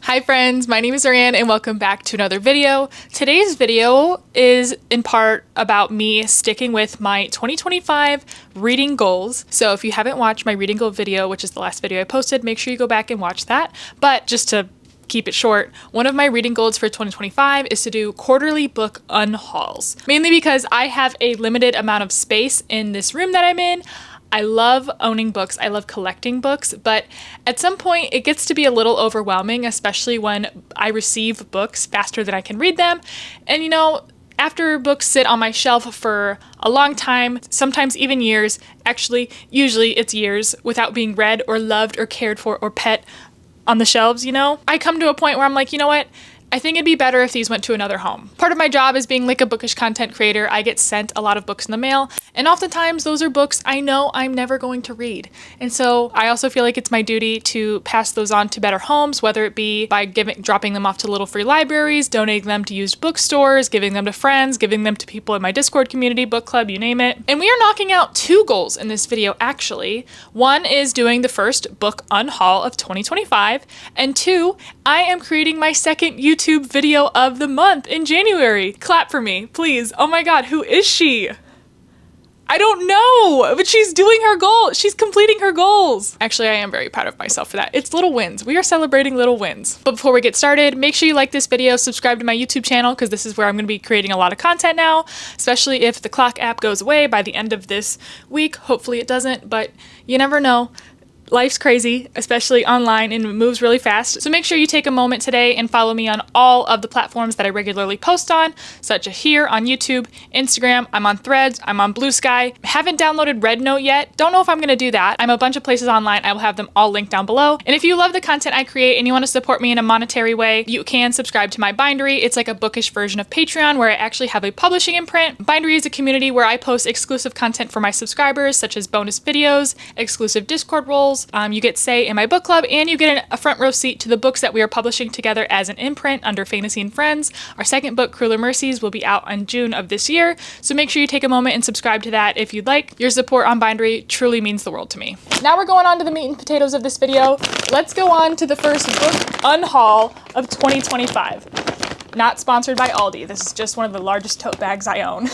Hi friends, my name is Zoranne and welcome back to another video. Today's video is in part about me sticking with my 2025 reading goals. So if you haven't watched my reading goal video, which is the last video I posted, make sure you go back and watch that. But just to keep it short, one of my reading goals for 2025 is to do quarterly book unhauls. Mainly because I have a limited amount of space in this room that I'm in. I love owning books, I love collecting books, but at some point it gets to be a little overwhelming, especially when I receive books faster than I can read them. And you know, after books sit on my shelf for a long time, sometimes even years, actually, usually it's years, without being read or loved or cared for or pet on the shelves, you know, I come to a point where I'm like, you know what? I think it'd be better if these went to another home. Part of my job is being like a bookish content creator. I get sent a lot of books in the mail, and oftentimes those are books I know I'm never going to read. And so I also feel like it's my duty to pass those on to better homes, whether it be by dropping them off to little free libraries, donating them to used bookstores, giving them to friends, giving them to people in my Discord community, book club, you name it. And we are knocking out 2 goals in this video actually. One is doing the first book unhaul of 2025, and 2, I am creating my second YouTube video of the month in January. Clap for me, please. Oh my god, who is she? I don't know, but she's doing her goal. She's completing her goals. Actually, I am very proud of myself for that. It's little wins. We are celebrating little wins. But before we get started, make sure you like this video, subscribe to my YouTube channel, because this is where I'm going to be creating a lot of content now, especially if the clock app goes away by the end of this week. Hopefully it doesn't, but you never know. Life's crazy, especially online, and it moves really fast. So make sure you take a moment today and follow me on all of the platforms that I regularly post on, such as here on YouTube, Instagram, I'm on Threads, I'm on Blue Sky. Haven't downloaded RedNote yet. Don't know if I'm gonna do that. I'm a bunch of places online. I will have them all linked down below. And if you love the content I create and you want to support me in a monetary way, you can subscribe to my Bindery. It's like a bookish version of Patreon where I actually have a publishing imprint. Bindery is a community where I post exclusive content for my subscribers, such as bonus videos, exclusive Discord roles. You get say in my book club, and you get a front row seat to the books that we are publishing together as an imprint under Fantasy and Friends. Our second book, Crueler Mercies, will be out in June of this year, so make sure you take a moment and subscribe to that if you'd like. Your support on Bindery truly means the world to me. Now we're going on to the meat and potatoes of this video. Let's go on to the first book unhaul of 2025. Not sponsored by Aldi. This is just one of the largest tote bags I own.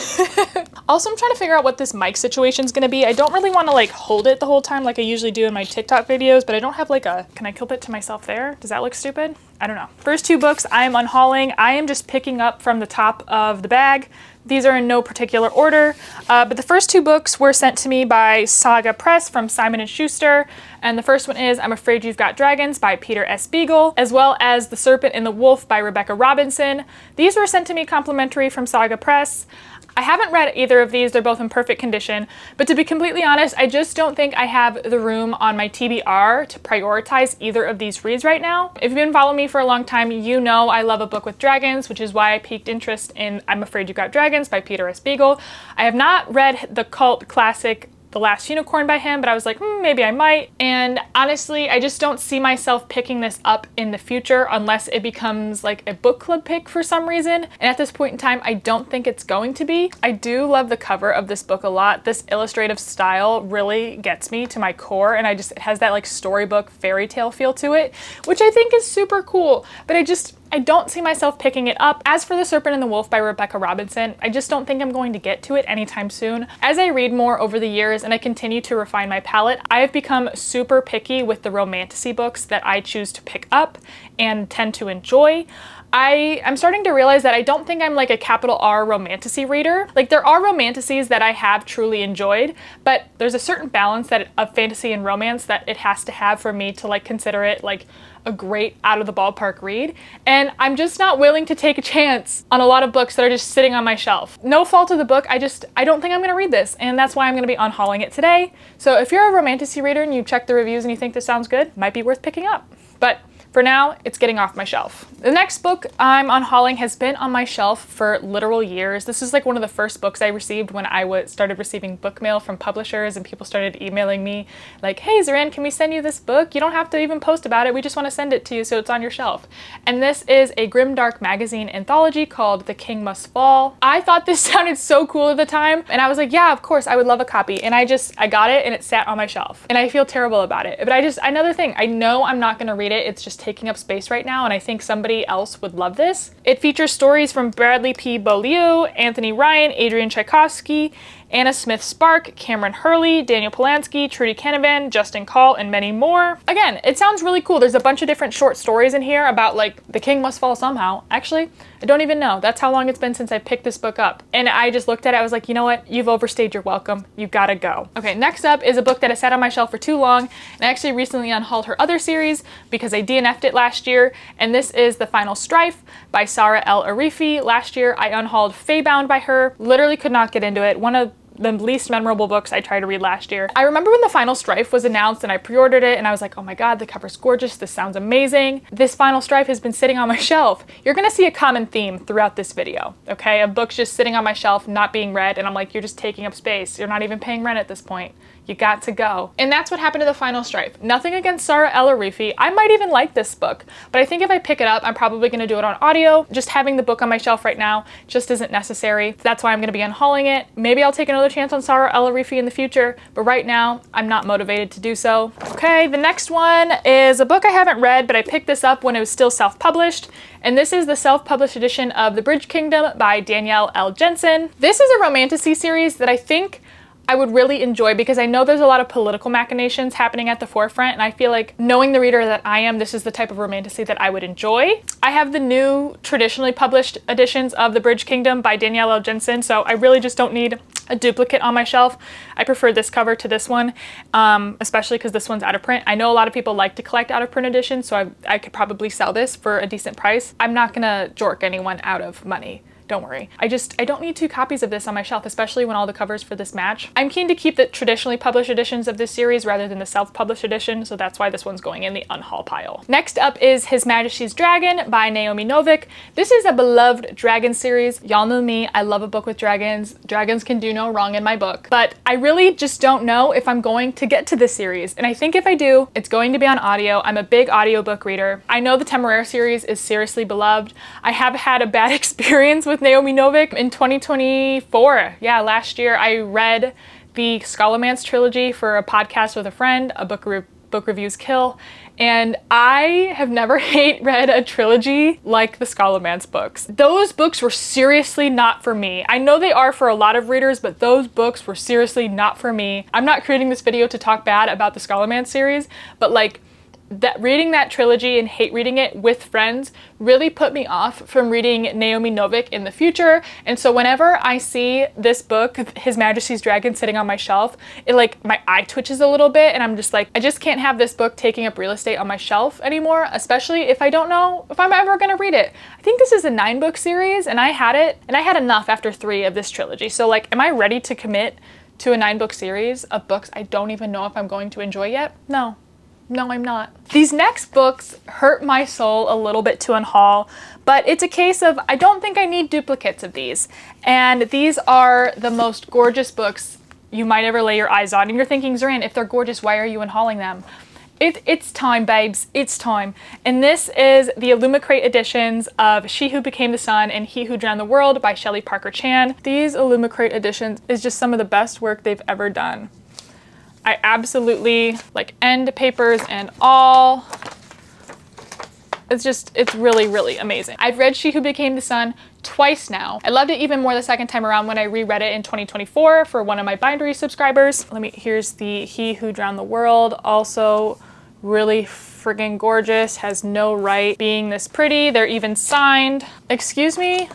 Also, I'm trying to figure out what this mic situation is going to be. I don't really want to like hold it the whole time like I usually do in my TikTok videos, but I don't have like a, can I clip it to myself there? Does that look stupid? I don't know. First 2 books I am unhauling. I am just picking up from the top of the bag. These are in no particular order, but the first 2 books were sent to me by Saga Press from Simon & Schuster, and the first one is I'm Afraid You've Got Dragons by Peter S. Beagle, as well as The Serpent and the Wolf by Rebecca Robinson. These were sent to me complimentary from Saga Press. I haven't read either of these, they're both in perfect condition, but to be completely honest, I just don't think I have the room on my TBR to prioritize either of these reads right now. If you've been following me for a long time, you know I love a book with dragons, which is why I piqued interest in I'm Afraid You Got Dragons by Peter S. Beagle. I have not read the cult classic The Last Unicorn by him, but I was like, maybe I might. And honestly, I just don't see myself picking this up in the future unless it becomes like a book club pick for some reason. And at this point in time, I don't think it's going to be. I do love the cover of this book a lot. This illustrative style really gets me to my core, and it has that like storybook fairy tale feel to it, which I think is super cool. But I don't see myself picking it up. As for The Serpent and the Wolf by Rebecca Robinson, I just don't think I'm going to get to it anytime soon. As I read more over the years and I continue to refine my palette, I have become super picky with the romantasy books that I choose to pick up and tend to enjoy. I'm starting to realize that I don't think I'm like a capital R romantasy reader. Like, there are romantasies that I have truly enjoyed, but there's a certain balance of fantasy and romance that it has to have for me to like consider it like a great out of the ballpark read. And I'm just not willing to take a chance on a lot of books that are just sitting on my shelf. No fault of the book, I don't think I'm gonna read this, and that's why I'm gonna be unhauling it today. So if you're a romantasy reader and you check the reviews and you think this sounds good, might be worth picking up. But for now, it's getting off my shelf. The next book I'm unhauling has been on my shelf for literal years. This is like one of the first books I received when I started receiving book mail from publishers, and people started emailing me like, hey Zoranne, can we send you this book? You don't have to even post about it. We just want to send it to you so it's on your shelf. And this is a grimdark magazine anthology called The King Must Fall. I thought this sounded so cool at the time, and I was like, yeah, of course, I would love a copy. And I got it and it sat on my shelf. And I feel terrible about it. But another thing, I know I'm not gonna read it. It's just taking up space right now, and I think somebody else would love this. It features stories from Bradley P. Beaulieu, Anthony Ryan, Adrian Tchaikovsky, Anna Smith Spark, Cameron Hurley, Daniel Polanski, Trudy Canavan, Justin Call, and many more. Again, it sounds really cool. There's a bunch of different short stories in here about like the king must fall somehow. Actually, I don't even know. That's how long it's been since I picked this book up. And I just looked at it, I was like, you know what? You've overstayed your welcome. You gotta go. Okay, next up is a book that has sat on my shelf for too long, and I actually recently unhauled her other series because I DNF'd it last year, and this is The Final Strife by Sara El Arifi. Last year, I unhauled Feybound by her. Literally could not get into it. One of the least memorable books I tried to read last year. I remember when The Final Strife was announced and I pre-ordered it and I was like, oh my god, the cover's gorgeous, this sounds amazing. This Final Strife has been sitting on my shelf. You're gonna see a common theme throughout this video, okay? A book's just sitting on my shelf, not being read, and I'm like, you're just taking up space. You're not even paying rent at this point. You got to go. And that's what happened to The Final Strife. Nothing against Sara El Arifi. I might even like this book, but I think if I pick it up, I'm probably gonna do it on audio. Just having the book on my shelf right now just isn't necessary. That's why I'm gonna be unhauling it. Maybe I'll take another chance on Sara El Arifi in the future, but right now, I'm not motivated to do so. Okay, the next one is a book I haven't read, but I picked this up when it was still self-published, and this is the self-published edition of The Bridge Kingdom by Danielle L. Jensen. This is a romantasy series that I think I would really enjoy because I know there's a lot of political machinations happening at the forefront, and I feel like, knowing the reader that I am, this is the type of romantasy that I would enjoy. I have the new traditionally published editions of The Bridge Kingdom by Danielle L. Jensen, so I really just don't need a duplicate on my shelf. I prefer this cover to this one, especially because this one's out of print. I know a lot of people like to collect out of print editions, so I could probably sell this for a decent price. I'm not gonna jork anyone out of money. Don't worry. I don't need 2 copies of this on my shelf, especially when all the covers for this match. I'm keen to keep the traditionally published editions of this series rather than the self-published edition, so that's why this one's going in the unhaul pile. Next up is His Majesty's Dragon by Naomi Novik. This is a beloved dragon series. Y'all know me, I love a book with dragons. Dragons can do no wrong in my book, but I really just don't know if I'm going to get to this series, and I think if I do, it's going to be on audio. I'm a big audiobook reader. I know the Temeraire series is seriously beloved. I have had a bad experience with Naomi Novik in 2024. Yeah, last year I read the Scholomance trilogy for a podcast with a friend, a book reviews kill, and I have never read a trilogy like the Scholomance books. Those books were seriously not for me. I know they are for a lot of readers, but those books were seriously not for me. I'm not creating this video to talk bad about the Scholomance series, but like, reading that trilogy and hate reading it with friends really put me off from reading Naomi Novik in the future. And so whenever I see this book, His Majesty's Dragon, sitting on my shelf, it like, my eye twitches a little bit, and I'm just like, I just can't have this book taking up real estate on my shelf anymore, especially if I don't know if I'm ever gonna read it. I think this is a 9-book series, and I had enough after 3 of this trilogy. So like, am I ready to commit to a 9-book series of books I don't even know if I'm going to enjoy yet? No. No, I'm not. These next books hurt my soul a little bit to unhaul, but it's a case of I don't think I need duplicates of these. And these are the most gorgeous books you might ever lay your eyes on. And you're thinking, Zoranne, if they're gorgeous, why are you unhauling them? It's time, babes. It's time. And this is the Alumic Crate editions of She Who Became the Sun and He Who Drowned the World by Shelley Parker Chan. These Alumic Crate editions is just some of the best work they've ever done. I absolutely, like, end papers and all. It's really, really amazing. I've read She Who Became the Sun twice now. I loved it even more the second time around when I reread it in 2024 for one of my bindery subscribers. Here's the He Who Drowned the World. Also really friggin' gorgeous, has no right being this pretty. They're even signed. Excuse me?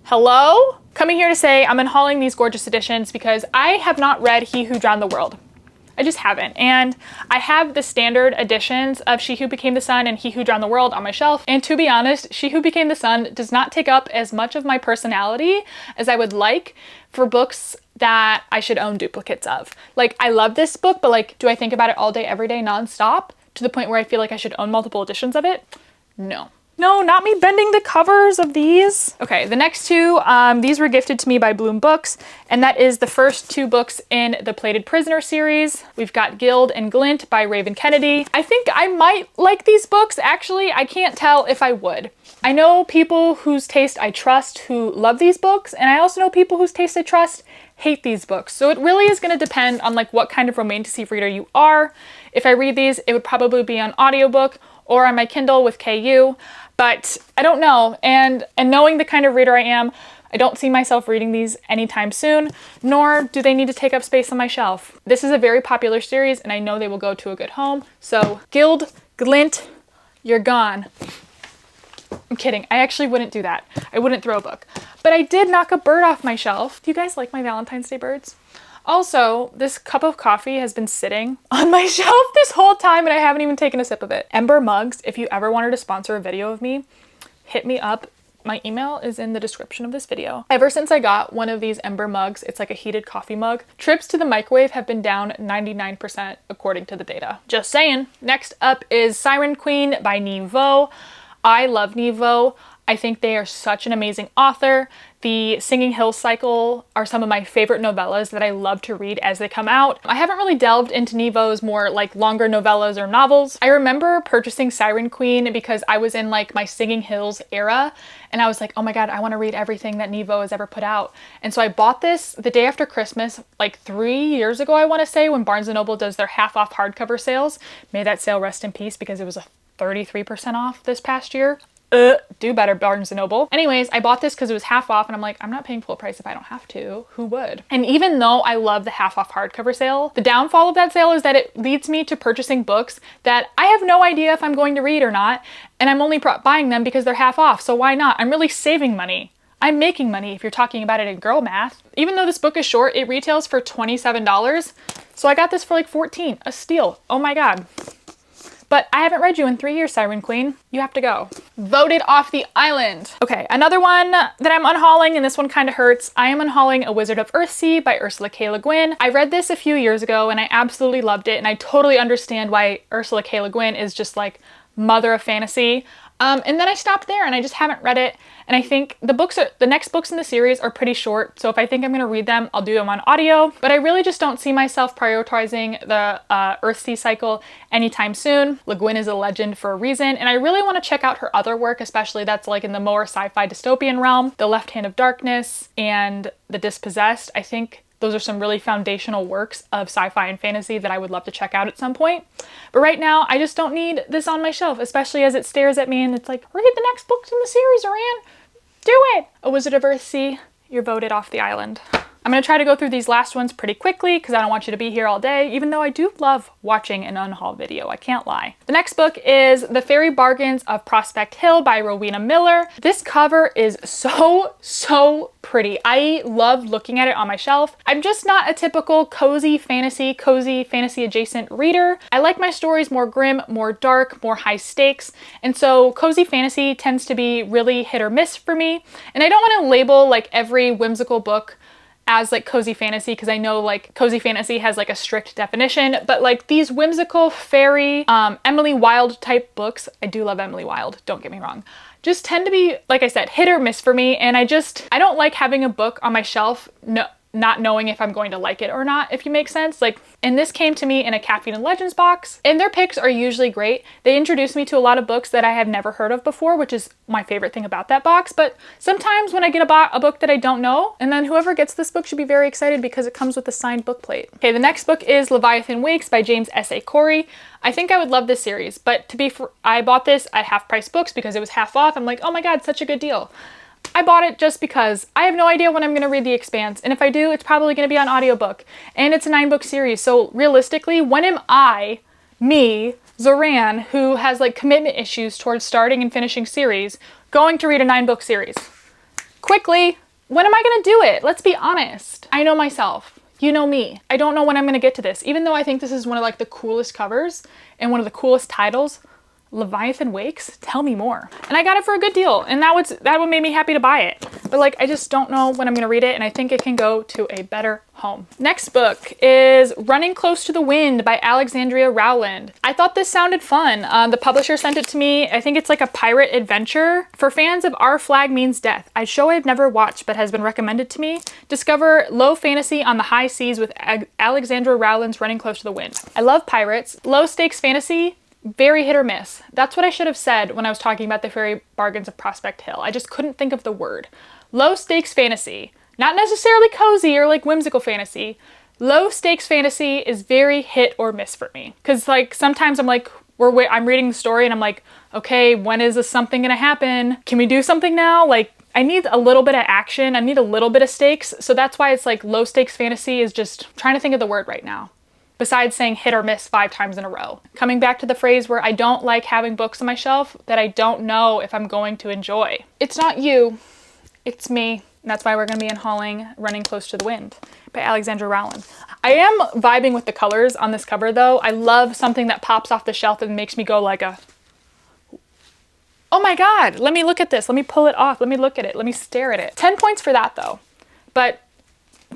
Hello? Coming here to say I'm unhauling these gorgeous editions because I have not read He Who Drowned the World. I just haven't. And I have the standard editions of She Who Became the Sun and He Who Drowned the World on my shelf. And to be honest, She Who Became the Sun does not take up as much of my personality as I would like for books that I should own duplicates of. Like, I love this book, but like, do I think about it all day, every day, nonstop? To the point where I feel like I should own multiple editions of it? No. No, not me bending the covers of these. Okay, the next 2, these were gifted to me by Bloom Books, and that is the first 2 books in the Plated Prisoner series. We've got Gild and Glint by Raven Kennedy. I think I might like these books, actually. I can't tell if I would. I know people whose taste I trust who love these books, and I also know people whose taste I trust hate these books. So it really is going to depend on like what kind of romantasy reader you are. If I read these, it would probably be on audiobook or on my Kindle with KU, but I don't know. And knowing the kind of reader I am, I don't see myself reading these anytime soon, nor do they need to take up space on my shelf. This is a very popular series and I know they will go to a good home. So Guild, Glint, you're gone. I'm kidding. I actually wouldn't do that. I wouldn't throw a book. But I did knock a bird off my shelf. Do you guys like my Valentine's Day birds? Also, this cup of coffee has been sitting on my shelf this whole time and I haven't even taken a sip of it. Ember Mugs, if you ever wanted to sponsor a video of me, hit me up. My email is in the description of this video. Ever since I got one of these Ember mugs, it's like a heated coffee mug, trips to the microwave have been down 99% according to the data. Just saying. Next up is Siren Queen by Niveau. I love Niveau. I think they are such an amazing author. The Singing Hills cycle are some of my favorite novellas that I love to read as they come out. I haven't really delved into Niveau's more like longer novellas or novels. I remember purchasing Siren Queen because I was in like my Singing Hills era and I was like, oh my god, I want to read everything that Niveau has ever put out. And so I bought this the day after Christmas, like 3 years ago I want to say, when Barnes & Noble does their half off hardcover sales. May that sale rest in peace because it was a 33% off this past year. Do better, Barnes & Noble. Anyways, I bought this because it was half off and I'm like, I'm not paying full price if I don't have to. Who would? And even though I love the half off hardcover sale, the downfall of that sale is that it leads me to purchasing books that I have no idea if I'm going to read or not, and I'm only buying them because they're half off, so why not? I'm really saving money. I'm making money if you're talking about it in girl math. Even though this book is short, it retails for $27, so I got this for like $14, a steal. Oh my god. But I haven't read you in 3 years, Siren Queen. You have to go. Voted off the island. Okay, another one that I'm unhauling, and this one kind of hurts. I am unhauling A Wizard of Earthsea by Ursula K. Le Guin. I read this a few years ago and I absolutely loved it, and I totally understand why Ursula K. Le Guin is just like mother of fantasy. And then I stopped there and I just haven't read it. And I think the next books in the series are pretty short. So if I think I'm going to read them, I'll do them on audio. But I really just don't see myself prioritizing the Earthsea cycle anytime soon. Le Guin is a legend for a reason. And I really want to check out her other work, especially that's like in the more sci-fi dystopian realm. The Left Hand of Darkness and The Dispossessed. I think those are some really foundational works of sci-fi and fantasy that I would love to check out at some point. But right now, I just don't need this on my shelf, especially as it stares at me and it's like, read the next books in the series, Zoranne. Do it! A Wizard of Earthsea, you're voted off the island. I'm going to try to go through these last ones pretty quickly because I don't want you to be here all day, even though I do love watching an unhaul video, I can't lie. The next book is The Fairy Bargains of Prospect Hill by Rowena Miller. This cover is so pretty. I love looking at it on my shelf. I'm just not a typical cozy fantasy adjacent reader. I like my stories more grim, more dark, more high stakes, and so cozy fantasy tends to be really hit or miss for me. And I don't want to label like every whimsical book as like cozy fantasy because I know like cozy fantasy has like a strict definition, but like these whimsical fairy Emily Wilde type books, I do love Emily Wilde, don't get me wrong, just tend to be, like I said, hit or miss for me. And I don't like having a book on my shelf not knowing if I'm going to like it or not, if you make sense. Like, and this came to me in a Caffeine and Legends box, and their picks are usually great. They introduced me to a lot of books that I have never heard of before, which is my favorite thing about that box. But sometimes when I get a book that I don't know, and then whoever gets this book should be very excited because it comes with a signed book plate. Okay, the next book is Leviathan Wakes by James S.A. Corey. I think I would love this series, but I bought this at half price books because it was half off. I'm like, oh my god, such a good deal. I bought it just because I have no idea when I'm going to read The Expanse, and if I do, it's probably going to be on audiobook, and it's a 9-book series, so realistically, when am I, me, Zoranne, who has like commitment issues towards starting and finishing series, going to read a 9-book series? Quickly, when am I going to do it? Let's be honest. I know myself. You know me. I don't know when I'm going to get to this, even though I think this is one of like the coolest covers and one of the coolest titles. Leviathan Wakes? Tell me more. And I got it for a good deal, and that would make me happy to buy it. But like, I just don't know when I'm gonna read it, and I think it can go to a better home. Next book is Running Close to the Wind by Alexandria Rowland. I thought this sounded fun. The publisher sent it to me. I think it's like a pirate adventure. For fans of Our Flag Means Death, a show I've never watched but has been recommended to me, discover low fantasy on the high seas with Alexandra Rowland's Running Close to the Wind. I love pirates. Low stakes fantasy, very hit or miss. That's what I should have said when I was talking about The Fairy Bargains of Prospect Hill. I just couldn't think of the word. Low stakes fantasy. Not necessarily cozy or like whimsical fantasy. Low stakes fantasy is very hit or miss for me. Cause like sometimes I'm like, I'm reading the story and I'm like, okay, when is this something gonna happen? Can we do something now? Like, I need a little bit of action. I need a little bit of stakes. So that's why it's like low stakes fantasy is just trying to think of the word right now. Besides saying hit or miss 5 times in a row. Coming back to the phrase where I don't like having books on my shelf that I don't know if I'm going to enjoy. It's not you, it's me. And that's why we're gonna be unhauling Running Close to the Wind by Alexandra Rowland. I am vibing with the colors on this cover though. I love something that pops off the shelf and makes me go like a, oh my God, let me look at this. Let me pull it off. Let me look at it. Let me stare at it. 10 points for that though, but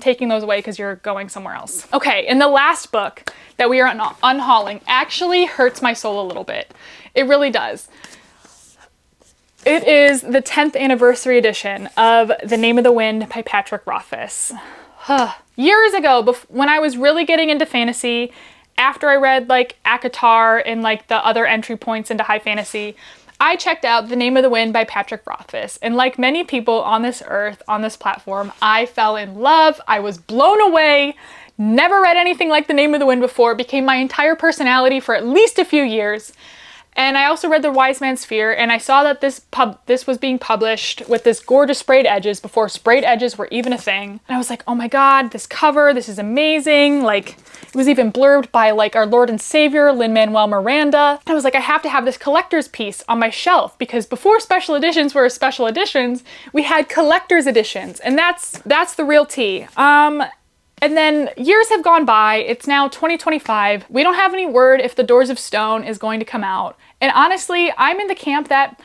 taking those away because you're going somewhere else. Okay, and the last book that we are unhauling actually hurts my soul a little bit. It really does. It is the 10th anniversary edition of The Name of the Wind by Patrick Rothfuss. Years ago, when I was really getting into fantasy, after I read like ACOTAR and like the other entry points into high fantasy, I checked out The Name of the Wind by Patrick Rothfuss, and like many people on this earth, on this platform, I fell in love. I was blown away. Never read anything like The Name of the Wind before. It became my entire personality for at least a few years. And I also read The Wise Man's Fear, and I saw that this was being published with this gorgeous sprayed edges before sprayed edges were even a thing. And I was like, oh my God, this cover, this is amazing. Like, it was even blurbed by like our Lord and Savior, Lin-Manuel Miranda. I was like, I have to have this collector's piece on my shelf because before special editions were special editions, we had collector's editions, and that's the real tea. And then years have gone by, it's now 2025. We don't have any word if The Doors of Stone is going to come out. And honestly, I'm in the camp that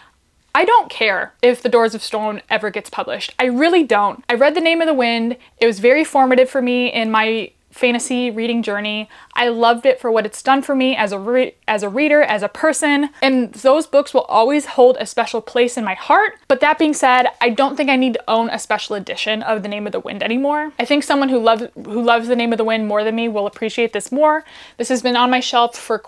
I don't care if The Doors of Stone ever gets published. I really don't. I read The Name of the Wind. It was very formative for me in my fantasy reading journey. I loved it for what it's done for me as a reader, as a person, and those books will always hold a special place in my heart. But that being said, I don't think I need to own a special edition of The Name of the Wind anymore. I think someone who loves The Name of the Wind more than me will appreciate this more. This has been on my shelf for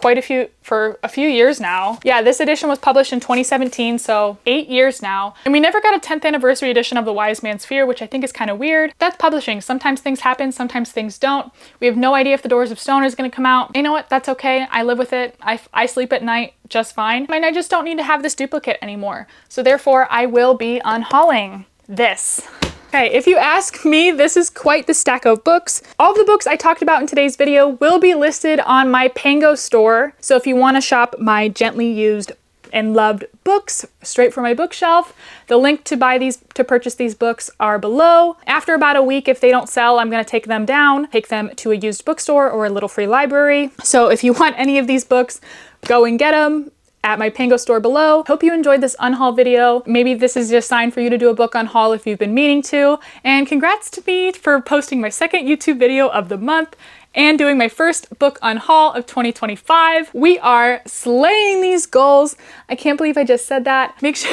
a few years now. Yeah, this edition was published in 2017, so 8 years now. And we never got a 10th anniversary edition of The Wise Man's Fear, which I think is kind of weird. That's publishing. Sometimes things happen, sometimes things don't. We have no idea if The Doors of Stone is going to come out. You know what? That's okay. I live with it. I sleep at night just fine. And I just don't need to have this duplicate anymore. So therefore, I will be unhauling this. Okay, if you ask me, this is quite the stack of books. All of the books I talked about in today's video will be listed on my Pango store. So if you want to shop my gently used and loved books straight from my bookshelf, the link to purchase these books are below. After about a week, if they don't sell, I'm going to take them down, take them to a used bookstore or a little free library. So if you want any of these books, go and get them at my Pango store below. Hope you enjoyed this unhaul video. Maybe this is just a sign for you to do a book unhaul if you've been meaning to. And congrats to me for posting my second YouTube video of the month and doing my first book unhaul of 2025. We are slaying these goals. I can't believe I just said that. Make sure,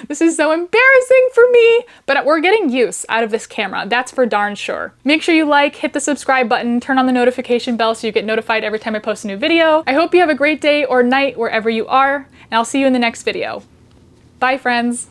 this is so embarrassing for me, but we're getting use out of this camera. That's for darn sure. Make sure you like, hit the subscribe button, turn on the notification bell so you get notified every time I post a new video. I hope you have a great day or night wherever you are, and I'll see you in the next video. Bye, friends.